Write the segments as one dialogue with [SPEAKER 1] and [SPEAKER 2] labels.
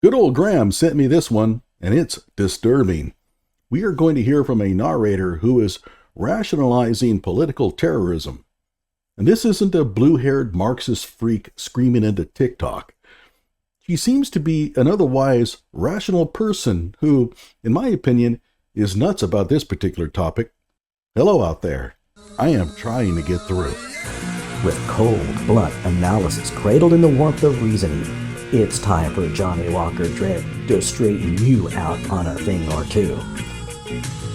[SPEAKER 1] Good old Graham sent me this one, and it's disturbing. We are going to hear from a narrator who is rationalizing political terrorism. And this isn't a blue-haired Marxist freak screaming into Tik Tok. She seems to be an otherwise rational person who, in my opinion, is nuts about this particular topic. Hello out there. I am trying to get through.
[SPEAKER 2] With cold, blunt analysis cradled in the warmth of reasoning, it's time for Johnny Walker Dread to straighten you out on a thing or two.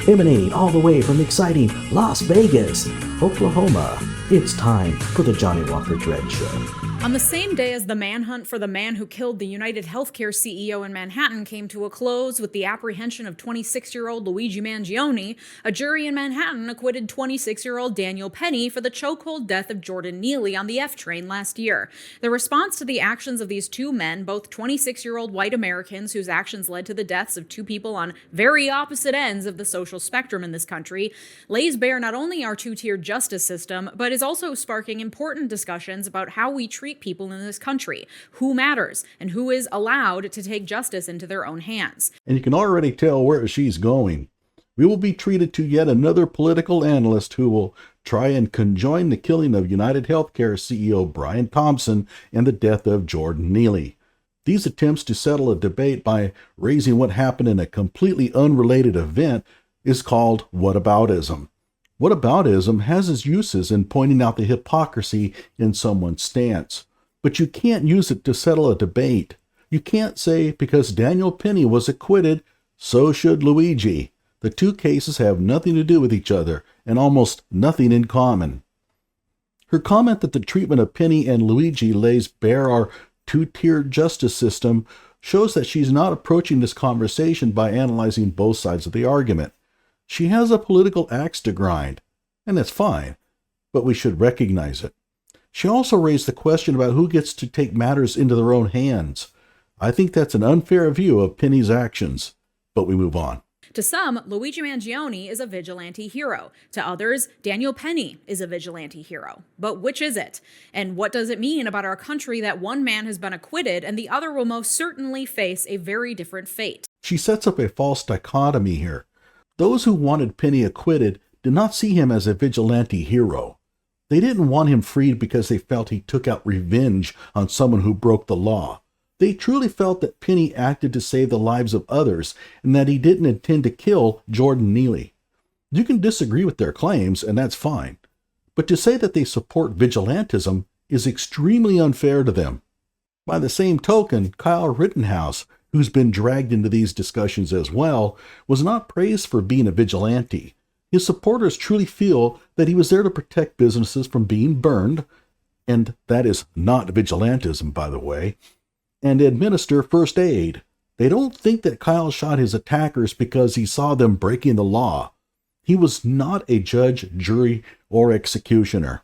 [SPEAKER 2] Emanating all the way from exciting Las Vegas, Oklahoma, it's time for the Johnny Walker Dread Show.
[SPEAKER 3] On the same day as the manhunt for the man who killed the United Healthcare CEO in Manhattan came to a close with the apprehension of 26-year-old Luigi Mangione, a jury in Manhattan acquitted 26-year-old Daniel Penny for the chokehold death of Jordan Neely on the F train last year. The response to the actions of these two men, both 26-year-old white Americans whose actions led to the deaths of two people on very opposite ends of the social spectrum in this country, lays bare not only our two-tiered justice system, but is also sparking important discussions about how we treat people in this country, who matters, and who is allowed to take justice into their own hands.
[SPEAKER 1] And you can already tell where she's going. We will be treated to yet another political analyst who will try and conjoin the killing of United Healthcare CEO Brian Thompson and the death of Jordan Neely. These attempts to settle a debate by raising what happened in a completely unrelated event is called whataboutism. Whataboutism has its uses in pointing out the hypocrisy in someone's stance, but you can't use it to settle a debate. You can't say because Daniel Penny was acquitted, so should Luigi. The two cases have nothing to do with each other and almost nothing in common. Her comment that the treatment of Penny and Luigi lays bare our two-tiered justice system shows that she's not approaching this conversation by analyzing both sides of the argument. She has a political axe to grind, and that's fine, but we should recognize it. She also raised the question about who gets to take matters into their own hands. I think that's an unfair view of Penny's actions, but we move on.
[SPEAKER 3] To some, Luigi Mangione is a vigilante hero. To others, Daniel Penny is a vigilante hero. But which is it? And what does it mean about our country that one man has been acquitted and the other will most certainly face a very different fate?
[SPEAKER 1] She sets up a false dichotomy here. Those who wanted Penny acquitted did not see him as a vigilante hero. They didn't want him freed because they felt he took out revenge on someone who broke the law. They truly felt that Penny acted to save the lives of others and that he didn't intend to kill Jordan Neely. You can disagree with their claims, and that's fine. But to say that they support vigilantism is extremely unfair to them. By the same token, Kyle Rittenhouse, who's been dragged into these discussions as well, was not praised for being a vigilante. His supporters truly feel that he was there to protect businesses from being burned, and that is not vigilantism, by the way, and administer first aid. They don't think that Kyle shot his attackers because he saw them breaking the law. He was not a judge, jury, or executioner.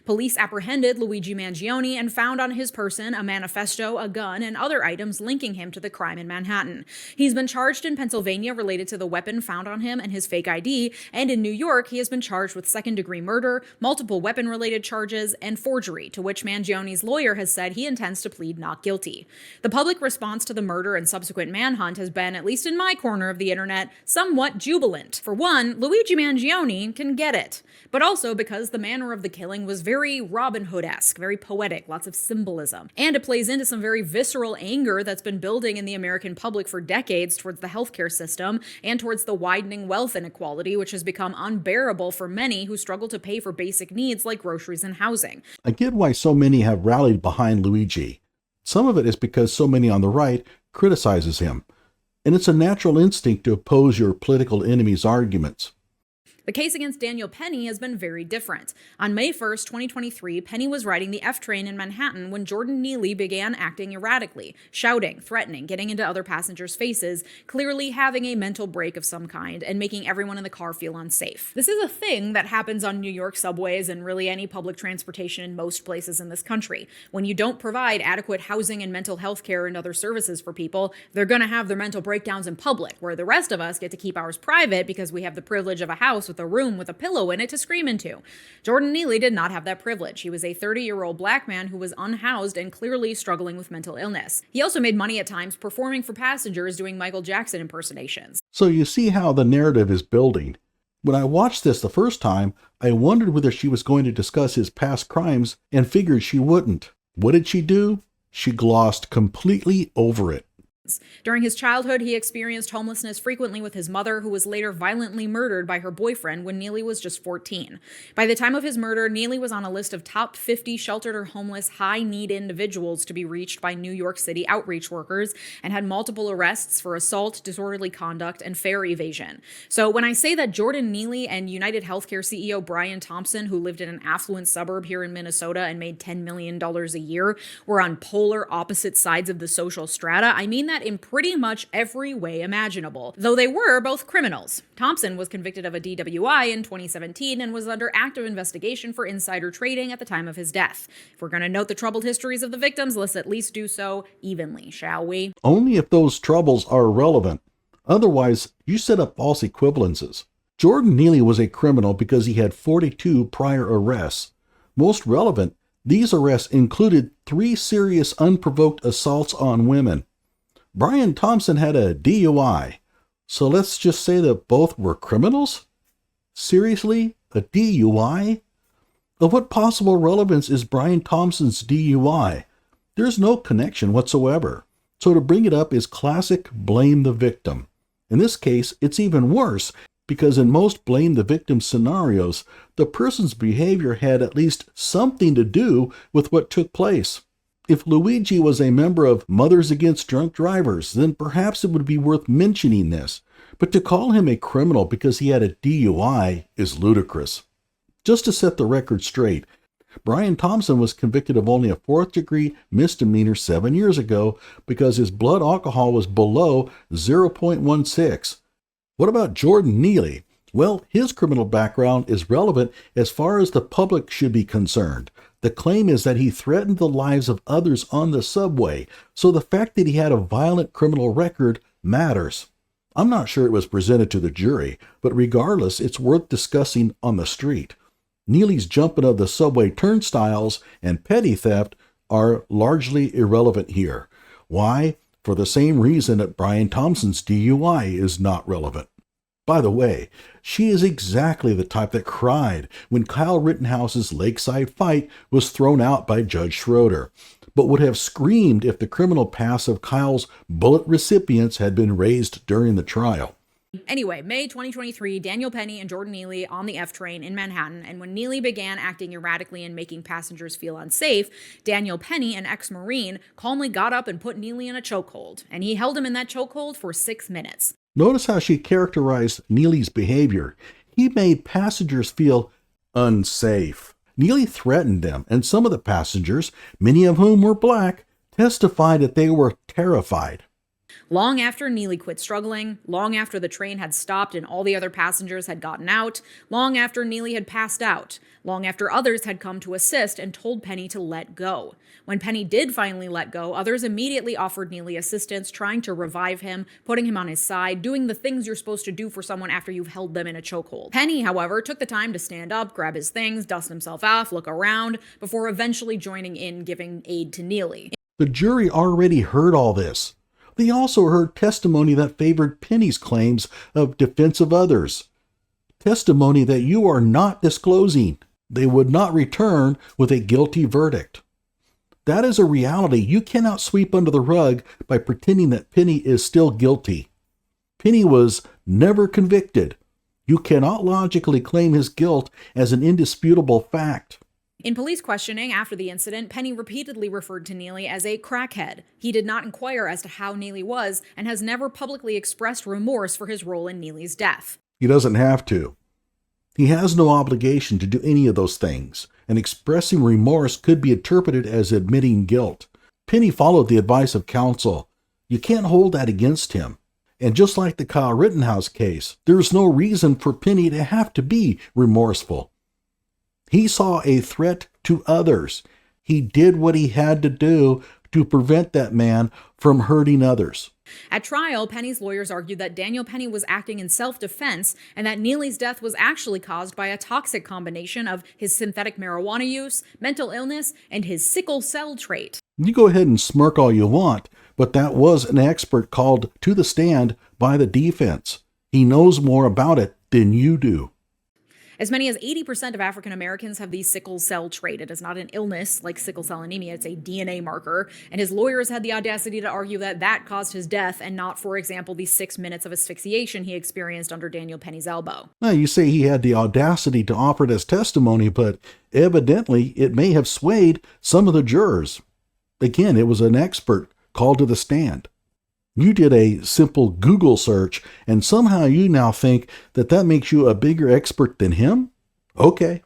[SPEAKER 3] Police apprehended Luigi Mangione and found on his person a manifesto, a gun, and other items linking him to the crime in Manhattan. He's been charged in Pennsylvania related to the weapon found on him and his fake ID, and in New York he has been charged with second-degree murder, multiple weapon-related charges, and forgery, to which Mangione's lawyer has said he intends to plead not guilty. The public response to the murder and subsequent manhunt has been, at least in my corner of the internet, somewhat jubilant. For one, Luigi Mangione can get it, but also because the manner of the killing was very Robin Hood-esque, very poetic, lots of symbolism. And it plays into some very visceral anger that's been building in the American public for decades towards the healthcare system and towards the widening wealth inequality, which has become unbearable for many who struggle to pay for basic needs like groceries and housing.
[SPEAKER 1] I get why so many have rallied behind Luigi. Some of it is because so many on the right criticizes him, and it's a natural instinct to oppose your political enemy's arguments.
[SPEAKER 3] The case against Daniel Penny has been very different. On May 1st, 2023, Penny was riding the F train in Manhattan when Jordan Neely began acting erratically, shouting, threatening, getting into other passengers' faces, clearly having a mental break of some kind, and making everyone in the car feel unsafe. This is a thing that happens on New York subways and really any public transportation in most places in this country. When you don't provide adequate housing and mental health care and other services for people, they're going to have their mental breakdowns in public, where the rest of us get to keep ours private because we have the privilege of a house with with a room with a pillow in it to scream into. Jordan Neely did not have that privilege. He was a 30-year-old black man who was unhoused and clearly struggling with mental illness. He also made money at times performing for passengers doing Michael Jackson impersonations.
[SPEAKER 1] So you see how the narrative is building. When I watched this the first time, I wondered whether she was going to discuss his past crimes and figured she wouldn't. What did she do? She glossed completely over it.
[SPEAKER 3] During his childhood, he experienced homelessness frequently with his mother, who was later violently murdered by her boyfriend when Neely was just 14. By the time of his murder, Neely was on a list of top 50 sheltered or homeless high-need individuals to be reached by New York City outreach workers and had multiple arrests for assault, disorderly conduct, and fare evasion. So when I say that Jordan Neely and United Healthcare CEO Brian Thompson, who lived in an affluent suburb here in Minnesota and made $10 million a year, were on polar opposite sides of the social strata, I mean that in pretty much every way imaginable, though they were both criminals. Thompson was convicted of a DWI in 2017 and was under active investigation for insider trading at the time of his death. If we're going to note the troubled histories of the victims, let's at least do so evenly, shall we?
[SPEAKER 1] Only if those troubles are relevant. Otherwise, you set up false equivalences. Jordan Neely was a criminal because he had 42 prior arrests. Most relevant, these arrests included 3 serious unprovoked assaults on women. Brian Thompson had a DUI, so let's just say that both were criminals? Seriously? A DUI? Of what possible relevance is Brian Thompson's DUI? There's no connection whatsoever. So to bring it up is classic blame the victim. In this case, it's even worse, because in most blame the victim scenarios, the person's behavior had at least something to do with what took place. If Luigi was a member of Mothers Against Drunk Drivers, then perhaps it would be worth mentioning this. But to call him a criminal because he had a DUI is ludicrous. Just to set the record straight, Brian Thompson was convicted of only a 4th-degree misdemeanor 7 years ago because his blood alcohol was below 0.16. What about Jordan Neely? Well, his criminal background is relevant as far as the public should be concerned. The claim is that he threatened the lives of others on the subway, so the fact that he had a violent criminal record matters. I'm not sure it was presented to the jury, but regardless, it's worth discussing on the street. Neely's jumping of the subway turnstiles and petty theft are largely irrelevant here. Why? For the same reason that Brian Thompson's DUI is not relevant. By the way, she is exactly the type that cried when Kyle Rittenhouse's lakeside fight was thrown out by Judge Schroeder, but would have screamed if the criminal past of Kyle's bullet recipients had been raised during the trial.
[SPEAKER 3] Anyway, May 2023, Daniel Penny and Jordan Neely on the F train in Manhattan, and when Neely began acting erratically and making passengers feel unsafe, Daniel Penny, an ex-Marine, calmly got up and put Neely in a chokehold, and he held him in that chokehold for 6 minutes.
[SPEAKER 1] Notice how she characterized Neely's behavior. He made passengers feel unsafe. Neely threatened them, and some of the passengers, many of whom were black, testified that they were terrified.
[SPEAKER 3] Long after Neely quit struggling, long after the train had stopped and all the other passengers had gotten out, long after Neely had passed out, long after others had come to assist and told Penny to let go. When Penny did finally let go, others immediately offered Neely assistance, trying to revive him, putting him on his side, doing the things you're supposed to do for someone after you've held them in a chokehold. Penny, however, took the time to stand up, grab his things, dust himself off, look around, before eventually joining in giving aid to Neely.
[SPEAKER 1] The jury already heard all this. They also heard testimony that favored Penny's claims of defense of others. Testimony that you are not disclosing. They would not return with a guilty verdict. That is a reality you cannot sweep under the rug by pretending that Penny is still guilty. Penny was never convicted. You cannot logically claim his guilt as an indisputable fact.
[SPEAKER 3] In police questioning after the incident, Penny repeatedly referred to Neely as a crackhead. He did not inquire as to how Neely was and has never publicly expressed remorse for his role in Neely's death.
[SPEAKER 1] He doesn't have to. He has no obligation to do any of those things, and expressing remorse could be interpreted as admitting guilt. Penny followed the advice of counsel. You can't hold that against him. And just like the Kyle Rittenhouse case, there's no reason for Penny to have to be remorseful. He saw a threat to others. He did what he had to do to prevent that man from hurting others.
[SPEAKER 3] At trial, Penny's lawyers argued that Daniel Penny was acting in self-defense and that Neely's death was actually caused by a toxic combination of his synthetic marijuana use, mental illness, and his sickle cell trait.
[SPEAKER 1] You go ahead and smirk all you want, but that was an expert called to the stand by the defense. He knows more about it than you do.
[SPEAKER 3] As many as 80% of African Americans have the sickle cell trait. It is not an illness like sickle cell anemia, it's a DNA marker. And his lawyers had the audacity to argue that that caused his death and not, for example, the 6 minutes of asphyxiation he experienced under Daniel Penny's elbow.
[SPEAKER 1] Now, you say he had the audacity to offer it as testimony, but evidently it may have swayed some of the jurors. Again, it was an expert called to the stand. You did a simple Google search, and somehow you now think that that makes you a bigger expert than him? Okay.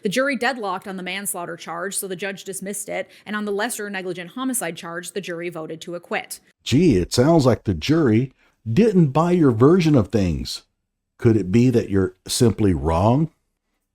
[SPEAKER 3] The jury deadlocked on the manslaughter charge, so the judge dismissed it, and on the lesser negligent homicide charge, the jury voted to acquit.
[SPEAKER 1] Gee, it sounds like the jury didn't buy your version of things. Could it be that you're simply wrong?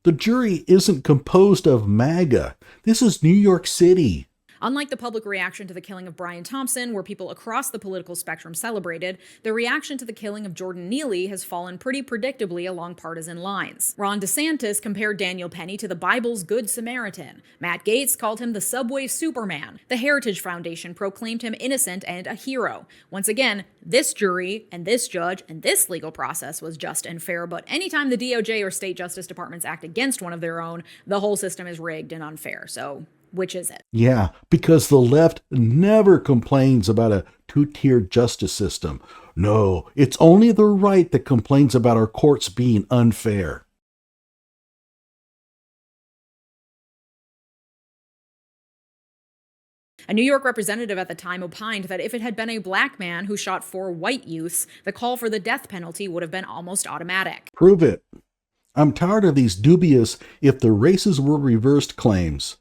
[SPEAKER 1] The jury isn't composed of MAGA. This is New York City.
[SPEAKER 3] Unlike the public reaction to the killing of Brian Thompson, where people across the political spectrum celebrated, the reaction to the killing of Jordan Neely has fallen pretty predictably along partisan lines. Ron DeSantis compared Daniel Penny to the Bible's Good Samaritan. Matt Gaetz called him the subway Superman. The Heritage Foundation proclaimed him innocent and a hero. Once again, this jury and this judge and this legal process was just and fair, but anytime the DOJ or state justice departments act against one of their own, the whole system is rigged and unfair. So which is it?
[SPEAKER 1] Yeah, because the left never complains about a two-tier justice system. No, it's only the right that complains about our courts being unfair.
[SPEAKER 3] A New York representative at the time opined that if it had been a black man who shot 4 white youths, the call for the death penalty would have been almost automatic.
[SPEAKER 1] Prove it. I'm tired of these dubious if the races were reversed claims.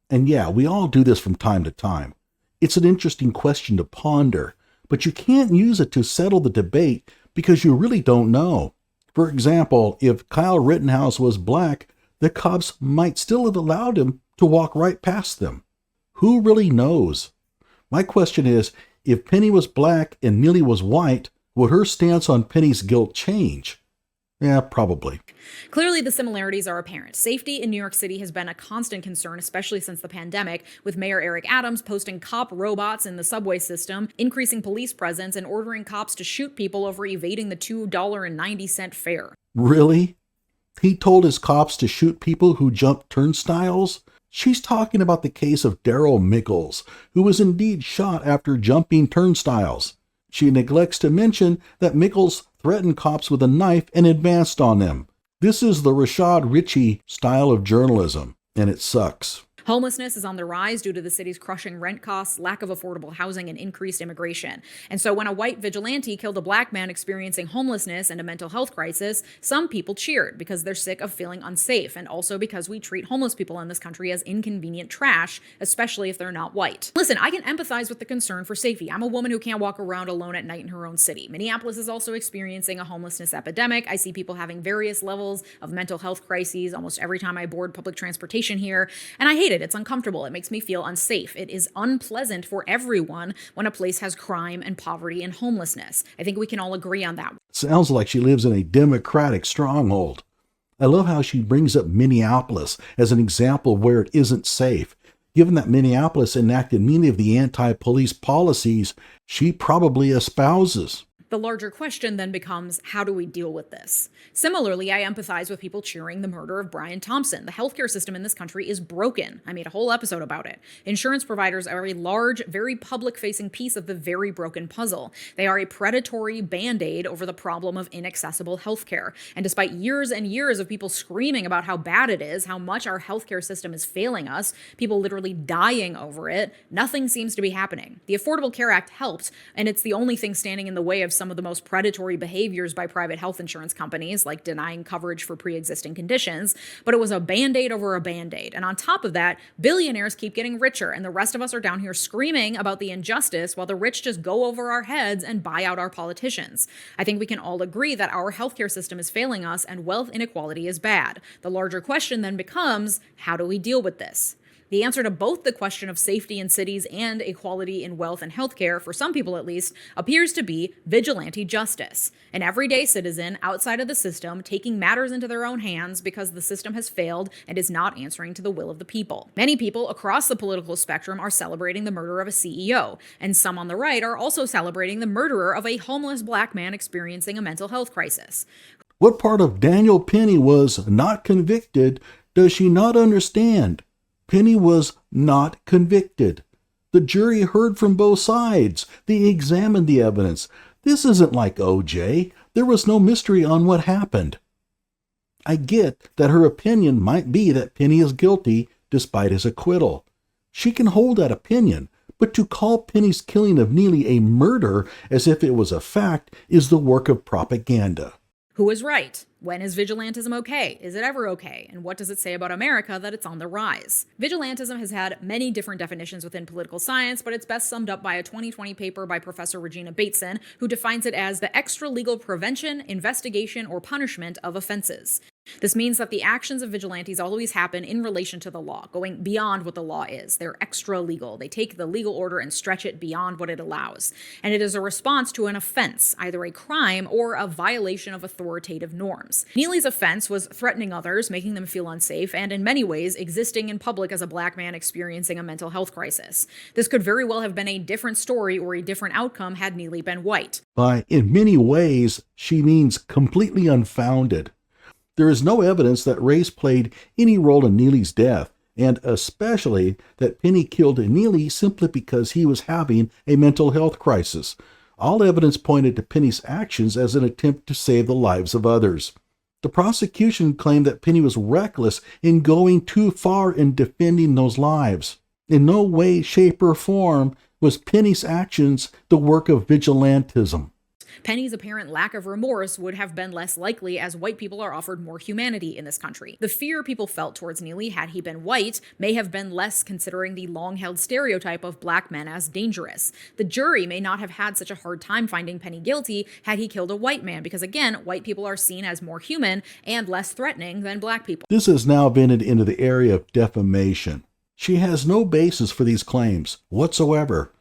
[SPEAKER 1] And yeah, we all do this from time to time. It's an interesting question to ponder, but you can't use it to settle the debate because you really don't know. For example, if Kyle Rittenhouse was black, the cops might still have allowed him to walk right past them. Who really knows? My question is, if Penny was black and Neely was white, would her stance on Penny's guilt change? Yeah, probably.
[SPEAKER 3] Clearly, the similarities are apparent. Safety in New York City has been a constant concern, especially since the pandemic, with Mayor Eric Adams posting cop robots in the subway system, increasing police presence, and ordering cops to shoot people over evading the $2.90 fare.
[SPEAKER 1] Really? He told his cops to shoot people who jumped turnstiles? She's talking about the case of Daryl Mickles, who was indeed shot after jumping turnstiles. She neglects to mention that Mickles threatened cops with a knife and advanced on them. This is the Rashad Ritchie style of journalism, and it sucks.
[SPEAKER 3] Homelessness is on the rise due to the city's crushing rent costs, lack of affordable housing, and increased immigration. And so when a white vigilante killed a black man experiencing homelessness and a mental health crisis, some people cheered because they're sick of feeling unsafe, and also because we treat homeless people in this country as inconvenient trash, especially if they're not white. Listen, I can empathize with the concern for safety. I'm a woman who can't walk around alone at night in her own city. Minneapolis is also experiencing a homelessness epidemic. I see people having various levels of mental health crises almost every time I board public transportation here, and I hate it. It's uncomfortable. It makes me feel unsafe. It is unpleasant for everyone when a place has crime and poverty and homelessness. I think we can all agree on that.
[SPEAKER 1] Sounds like she lives in a Democratic stronghold. I love how she brings up Minneapolis as an example of where it isn't safe. Given that Minneapolis enacted many of the anti-police policies she probably espouses.
[SPEAKER 3] The larger question then becomes, how do we deal with this? Similarly, I empathize with people cheering the murder of Brian Thompson. The healthcare system in this country is broken. I made a whole episode about it. Insurance providers are a large, very public-facing piece of the very broken puzzle. They are a predatory band-aid over the problem of inaccessible healthcare. And despite years and years of people screaming about how bad it is, how much our healthcare system is failing us, people literally dying over it, nothing seems to be happening. The Affordable Care Act helped, and it's the only thing standing in the way of some of the most predatory behaviors by private health insurance companies, like denying coverage for pre-existing conditions, but it was a band-aid over a band-aid. And on top of that, billionaires keep getting richer, and the rest of us are down here screaming about the injustice while the rich just go over our heads and buy out our politicians. I think we can all agree that our healthcare system is failing us and wealth inequality is bad. The larger question then becomes, how do we deal with this? The answer to both the question of safety in cities and equality in wealth and healthcare, for some people at least, appears to be vigilante justice. An everyday citizen outside of the system taking matters into their own hands because the system has failed and is not answering to the will of the people. Many people across the political spectrum are celebrating the murder of a CEO, and some on the right are also celebrating the murderer of a homeless black man experiencing a mental health crisis.
[SPEAKER 1] What part of Daniel Penny was not convicted does she not understand? Penny was not convicted. The jury heard from both sides. They examined the evidence. This isn't like O.J. There was no mystery on what happened. I get that her opinion might be that Penny is guilty despite his acquittal. She can hold that opinion, but to call Penny's killing of Neely a murder as if it was a fact is the work of propaganda.
[SPEAKER 3] Who is right? When is vigilantism okay? Is it ever okay? And what does it say about America that it's on the rise? Vigilantism has had many different definitions within political science, but it's best summed up by a 2020 paper by Professor Regina Bateson, who defines it as the extra-legal prevention, investigation, or punishment of offenses. This means that the actions of vigilantes always happen in relation to the law, going beyond what the law is. They're extra-legal. They take the legal order and stretch it beyond what it allows. And it is a response to an offense, either a crime or a violation of authoritative norms. Neely's offense was threatening others, making them feel unsafe, and in many ways, existing in public as a black man experiencing a mental health crisis. This could very well have been a different story or a different outcome had Neely been white.
[SPEAKER 1] By in many ways, she means completely unfounded. There is no evidence that race played any role in Neely's death, and especially that Penny killed Neely simply because he was having a mental health crisis. All evidence pointed to Penny's actions as an attempt to save the lives of others. The prosecution claimed that Penny was reckless in going too far in defending those lives. In no way, shape, or form was Penny's actions the work of vigilantism.
[SPEAKER 3] Penny's apparent lack of remorse would have been less likely as white people are offered more humanity in this country. The fear people felt towards Neely had he been white may have been less considering the long-held stereotype of black men as dangerous. The jury may not have had such a hard time finding Penny guilty had he killed a white man because, again, white people are seen as more human and less threatening than black people.
[SPEAKER 1] This has now ventured into the area of defamation. She has no basis for these claims whatsoever.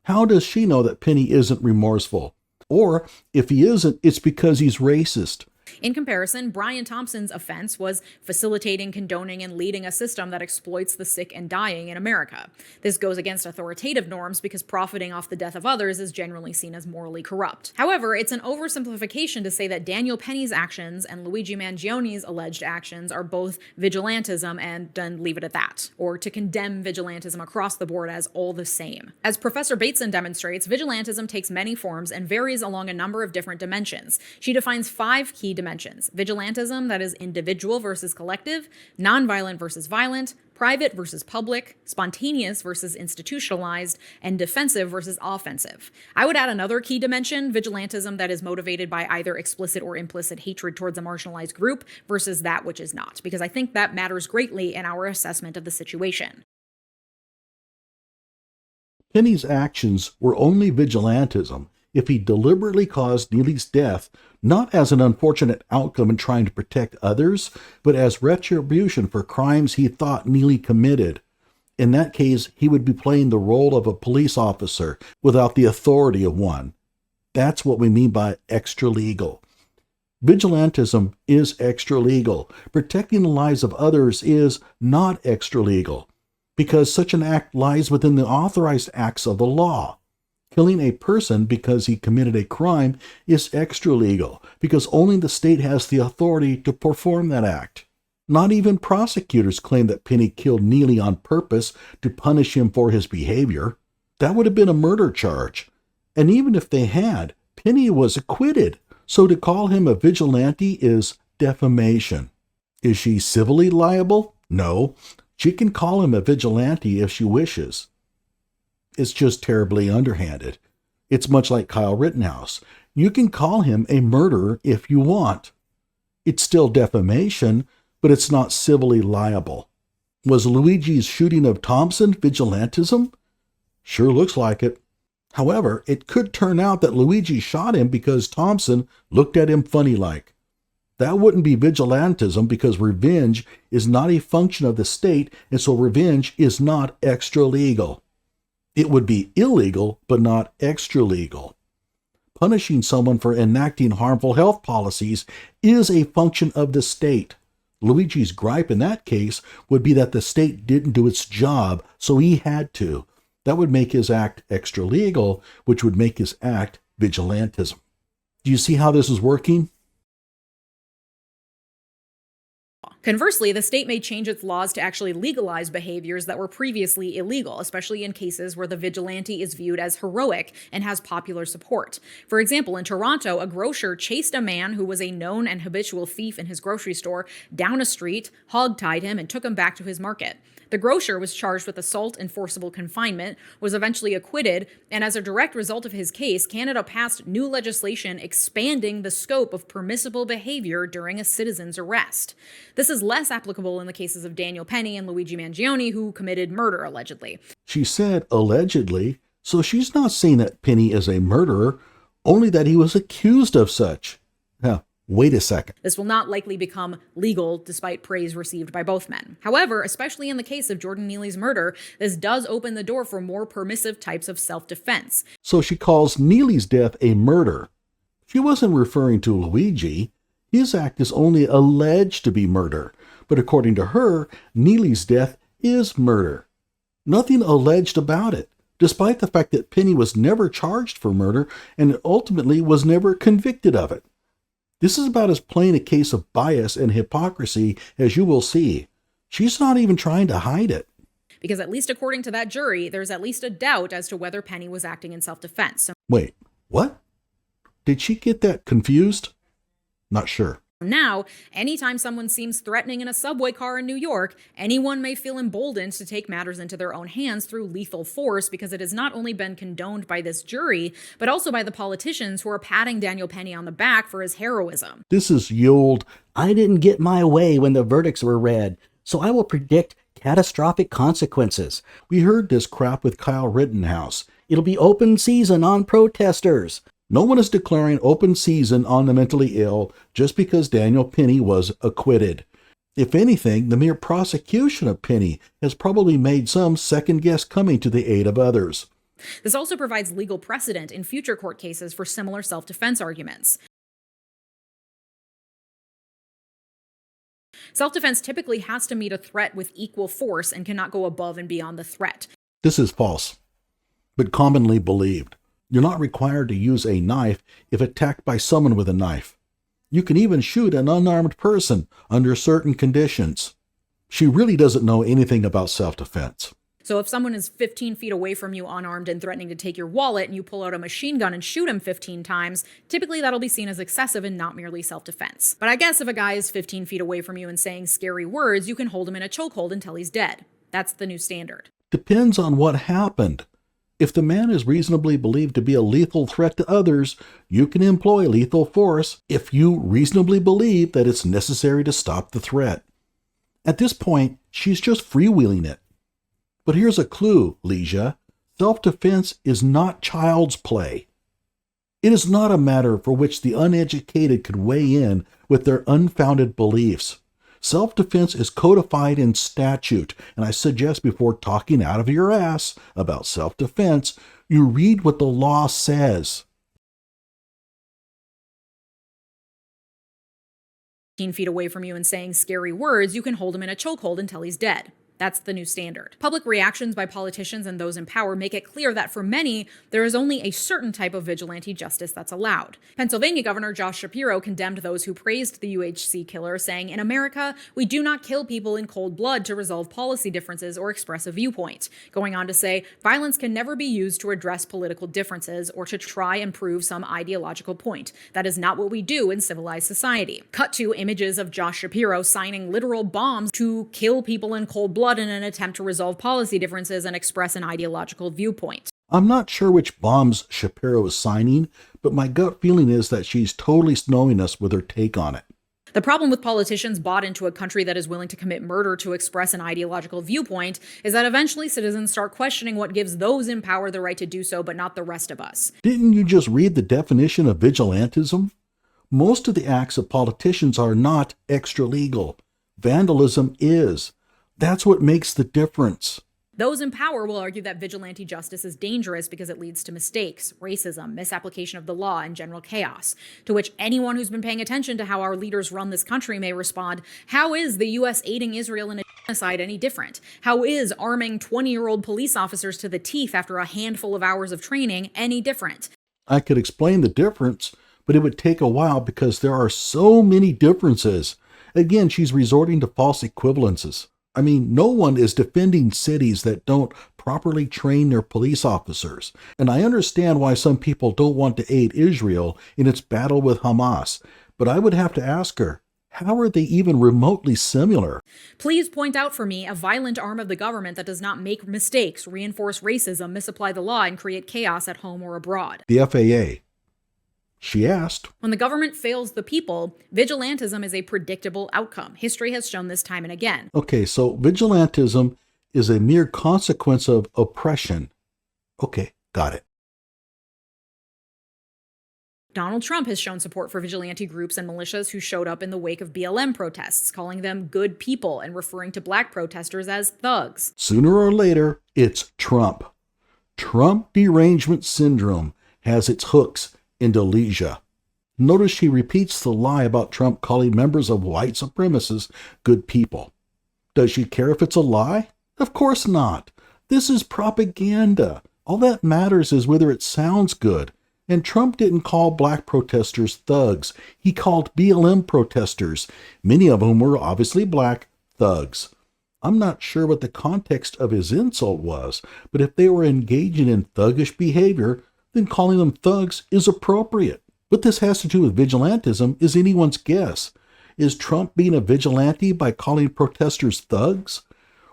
[SPEAKER 1] How does she know that Penny isn't remorseful? Or, if he isn't, it's because he's racist.
[SPEAKER 3] In comparison, Brian Thompson's offense was facilitating, condoning, and leading a system that exploits the sick and dying in America. This goes against authoritative norms because profiting off the death of others is generally seen as morally corrupt. However, it's an oversimplification to say that Daniel Penny's actions and Luigi Mangione's alleged actions are both vigilantism and then leave it at that, or to condemn vigilantism across the board as all the same. As Professor Bateson demonstrates, vigilantism takes many forms and varies along a number of different dimensions. She defines 5 key dimensions: vigilantism, that is individual versus collective, nonviolent versus violent, private versus public, spontaneous versus institutionalized, and defensive versus offensive. I would add another key dimension, vigilantism that is motivated by either explicit or implicit hatred towards a marginalized group versus that which is not, because I think that matters greatly in our assessment of the situation.
[SPEAKER 1] Penny's actions were only vigilantism if he deliberately caused Neely's death, not as an unfortunate outcome in trying to protect others, but as retribution for crimes he thought Neely committed. In that case, he would be playing the role of a police officer without the authority of one. That's what we mean by extra-legal. Vigilantism is extra-legal. Protecting the lives of others is not extra-legal, because such an act lies within the authorized acts of the law. Killing a person because he committed a crime is extra-legal, because only the state has the authority to perform that act. Not even prosecutors claim that Penny killed Neely on purpose to punish him for his behavior. That would have been a murder charge. And even if they had, Penny was acquitted, so to call him a vigilante is defamation. Is she civilly liable? No. She can call him a vigilante if she wishes. It's just terribly underhanded. It's much like Kyle Rittenhouse. You can call him a murderer if you want. It's still defamation, but it's not civilly liable. Was Luigi's shooting of Thompson vigilantism? Sure looks like it. However, it could turn out that Luigi shot him because Thompson looked at him funny-like. That wouldn't be vigilantism because revenge is not a function of the state, and so revenge is not extra-legal. It would be illegal, but not extra-legal. Punishing someone for enacting harmful health policies is a function of the state. Luigi's gripe in that case would be that the state didn't do its job, so he had to. That would make his act extra-legal, which would make his act vigilantism. Do you see how this is working?
[SPEAKER 3] Conversely, the state may change its laws to actually legalize behaviors that were previously illegal, especially in cases where the vigilante is viewed as heroic and has popular support. For example, in Toronto, a grocer chased a man who was a known and habitual thief in his grocery store down a street, hog-tied him, and took him back to his market. The grocer was charged with assault and forcible confinement, was eventually acquitted, and as a direct result of his case, Canada passed new legislation expanding the scope of permissible behavior during a citizen's arrest. This is less applicable in the cases of Daniel Penny and Luigi Mangione, who committed murder allegedly.
[SPEAKER 1] She said allegedly, so she's not saying that Penny is a murderer, only that he was accused of such. Now, wait a second.
[SPEAKER 3] This will not likely become legal despite praise received by both men. However, especially in the case of Jordan Neely's murder, this does open the door for more permissive types of self-defense.
[SPEAKER 1] So she calls Neely's death a murder. She wasn't referring to Luigi. His act is only alleged to be murder, but according to her, Neely's death is murder. Nothing alleged about it, despite the fact that Penny was never charged for murder and ultimately was never convicted of it. This is about as plain a case of bias and hypocrisy as you will see. She's not even trying to hide it.
[SPEAKER 3] Because at least according to that jury, there's at least a doubt as to whether Penny was acting in self-defense.
[SPEAKER 1] Wait, what? Did she get that confused? Not sure.
[SPEAKER 3] Now, anytime someone seems threatening in a subway car in New York, anyone may feel emboldened to take matters into their own hands through lethal force because it has not only been condoned by this jury, but also by the politicians who are patting Daniel Penny on the back for his heroism.
[SPEAKER 1] This is the old,
[SPEAKER 2] I didn't get my way when the verdicts were read, so I will predict catastrophic consequences.
[SPEAKER 1] we heard this crap with Kyle Rittenhouse.
[SPEAKER 2] It'll be open season on protesters.
[SPEAKER 1] No one is declaring open season on the mentally ill just because Daniel Penny was acquitted. If anything, the mere prosecution of Penny has probably made some second-guess coming to the aid of others.
[SPEAKER 3] This also provides legal precedent in future court cases for similar self-defense arguments. Self-defense typically has to meet a threat with equal force and cannot go above and beyond the threat.
[SPEAKER 1] This is false, but commonly believed. You're not required to use a knife if attacked by someone with a knife. You can even shoot an unarmed person under certain conditions. She really doesn't know anything about self-defense.
[SPEAKER 3] So if someone is 15 feet away from you unarmed and threatening to take your wallet and you pull out a machine gun and shoot him 15 times, typically that'll be seen as excessive and not merely self-defense. But I guess if a guy is 15 feet away from you and saying scary words, you can hold him in a chokehold until he's dead. That's the new standard.
[SPEAKER 1] Depends on what happened. If the man is reasonably believed to be a lethal threat to others, you can employ lethal force if you reasonably believe that it's necessary to stop the threat. At this point, she's just freewheeling it. But here's a clue, Leisha. Self-defense is not child's play. It is not a matter for which the uneducated could weigh in with their unfounded beliefs. Self-defense is codified in statute, and I suggest before talking out of your ass about self-defense, you read what the law says.
[SPEAKER 3] 15 feet away from you and saying scary words, you can hold him in a chokehold until he's dead. That's the new standard. Public reactions by politicians and those in power make it clear that for many, there is only a certain type of vigilante justice that's allowed. Pennsylvania Governor Josh Shapiro condemned those who praised the UHC killer, saying, "In America, we do not kill people in cold blood to resolve policy differences or express a viewpoint." Going on to say, violence can never be used to address political differences or to try and prove some ideological point. That is not what we do in civilized society. Cut to images of Josh Shapiro signing literal bombs to kill people in cold blood in an attempt to resolve policy differences and express an ideological viewpoint.
[SPEAKER 1] I'm not sure which bombs Shapiro is signing, but my gut feeling is that she's totally snowing us with her take on it.
[SPEAKER 3] The problem with politicians bought into a country that is willing to commit murder to express an ideological viewpoint is that eventually citizens start questioning what gives those in power the right to do so, but not the rest of us.
[SPEAKER 1] Didn't you just read the definition of vigilantism? Most of the acts of politicians are not extra-legal. Vandalism is. That's what makes the difference.
[SPEAKER 3] Those in power will argue that vigilante justice is dangerous because it leads to mistakes, racism, misapplication of the law, and general chaos. To which anyone who's been paying attention to how our leaders run this country may respond, how is the U.S. aiding Israel in a genocide any different? How is arming 20-year-old police officers to the teeth after a handful of hours of training any different?
[SPEAKER 1] I could explain the difference, but it would take a while because there are so many differences. Again, she's resorting to false equivalences. I mean, no one is defending cities that don't properly train their police officers. And I understand why some people don't want to aid Israel in its battle with Hamas. But I would have to ask her, how are they even remotely similar?
[SPEAKER 3] Please point out for me a violent arm of the government that does not make mistakes, reinforce racism, misapply the law, and create chaos at home or abroad.
[SPEAKER 1] The FAA. She asked.
[SPEAKER 3] When the government fails the people, vigilantism is a predictable outcome. History has shown this time and again.
[SPEAKER 1] Okay, so vigilantism is a mere consequence of oppression. Okay, got it.
[SPEAKER 3] Donald Trump has shown support for vigilante groups and militias who showed up in the wake of BLM protests, calling them good people and referring to black protesters as thugs.
[SPEAKER 1] Sooner or later, it's Trump. Trump derangement syndrome has its hooks into Leisha. Notice she repeats the lie about Trump calling members of white supremacists good people. Does she care if it's a lie? Of course not. This is propaganda. All that matters is whether it sounds good. And Trump didn't call black protesters thugs. He called BLM protesters, many of whom were obviously black, thugs. I'm not sure what the context of his insult was, but if they were engaging in thuggish behavior, then calling them thugs is appropriate. What this has to do with vigilantism is anyone's guess. Is Trump being a vigilante by calling protesters thugs?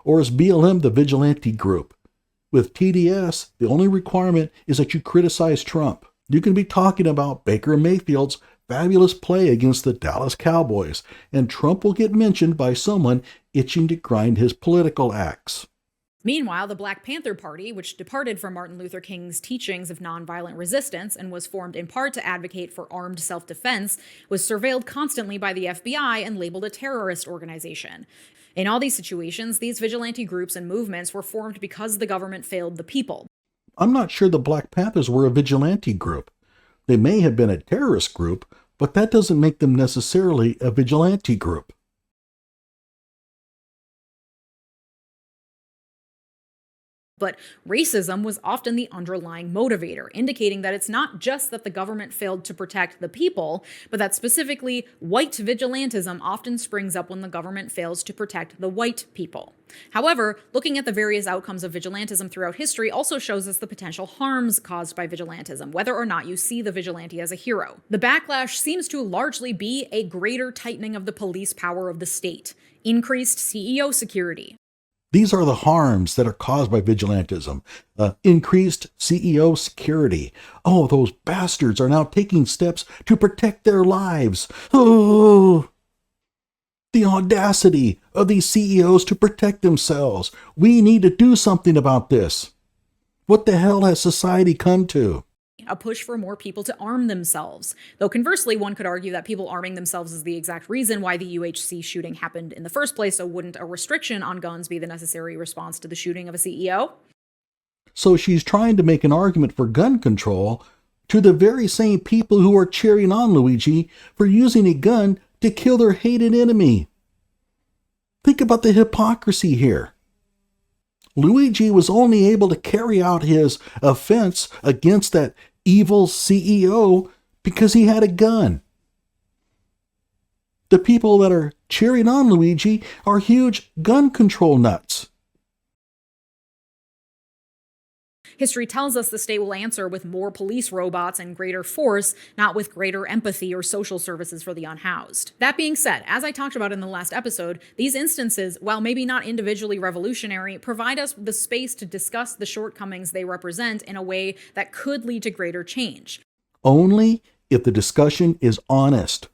[SPEAKER 1] Or is BLM the vigilante group? With TDS, the only requirement is that you criticize Trump. You can be talking about Baker Mayfield's fabulous play against the Dallas Cowboys, and Trump will get mentioned by someone itching to grind his political axe.
[SPEAKER 3] Meanwhile, the Black Panther Party, which departed from Martin Luther King's teachings of nonviolent resistance and was formed in part to advocate for armed self-defense, was surveilled constantly by the FBI and labeled a terrorist organization. In all these situations, these vigilante groups and movements were formed because the government failed the people.
[SPEAKER 1] I'm not sure the Black Panthers were a vigilante group. They may have been a terrorist group, but that doesn't make them necessarily a vigilante group.
[SPEAKER 3] But racism was often the underlying motivator, indicating that it's not just that the government failed to protect the people, but that specifically white vigilantism often springs up when the government fails to protect the white people. However, looking at the various outcomes of vigilantism throughout history also shows us the potential harms caused by vigilantism, whether or not you see the vigilante as a hero. The backlash seems to largely be a greater tightening of the police power of the state, increased CEO security.
[SPEAKER 1] These are the harms that are caused by vigilantism. Increased CEO security. Oh, those bastards are now taking steps to protect their lives. Oh, the audacity of these CEOs to protect themselves. We need to do something about this. What the hell has society come to?
[SPEAKER 3] A push for more people to arm themselves. Though conversely, one could argue that people arming themselves is the exact reason why the UHC shooting happened in the first place, so wouldn't a restriction on guns be the necessary response to the shooting of a CEO?
[SPEAKER 1] So she's trying to make an argument for gun control to the very same people who are cheering on Luigi for using a gun to kill their hated enemy. Think about the hypocrisy here. Luigi was only able to carry out his offense against that evil CEO because he had a gun. The people that are cheering on Luigi are huge gun control nuts.
[SPEAKER 3] History tells us the state will answer with more police robots and greater force, not with greater empathy or social services for the unhoused. That being said, as I talked about in the last episode, these instances, while maybe not individually revolutionary, provide us the space to discuss the shortcomings they represent in a way that could lead to greater change.
[SPEAKER 1] Only if the discussion is honest.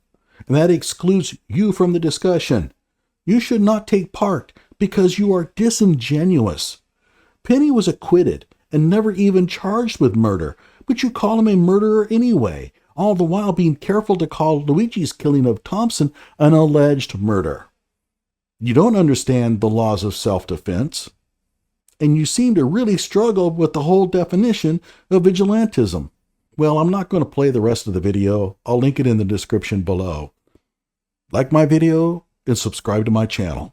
[SPEAKER 1] And that excludes you from the discussion. You should not take part because you are disingenuous. Penny was acquitted and never even charged with murder, but you call him a murderer anyway. all the while being careful to call Luigi's killing of Thompson an alleged murder. You don't understand the laws of self-defense, and you seem to really struggle with the whole definition of vigilantism. Well, I'm not going to play the rest of the video. I'll link it in the description below. Like my video and subscribe to my channel.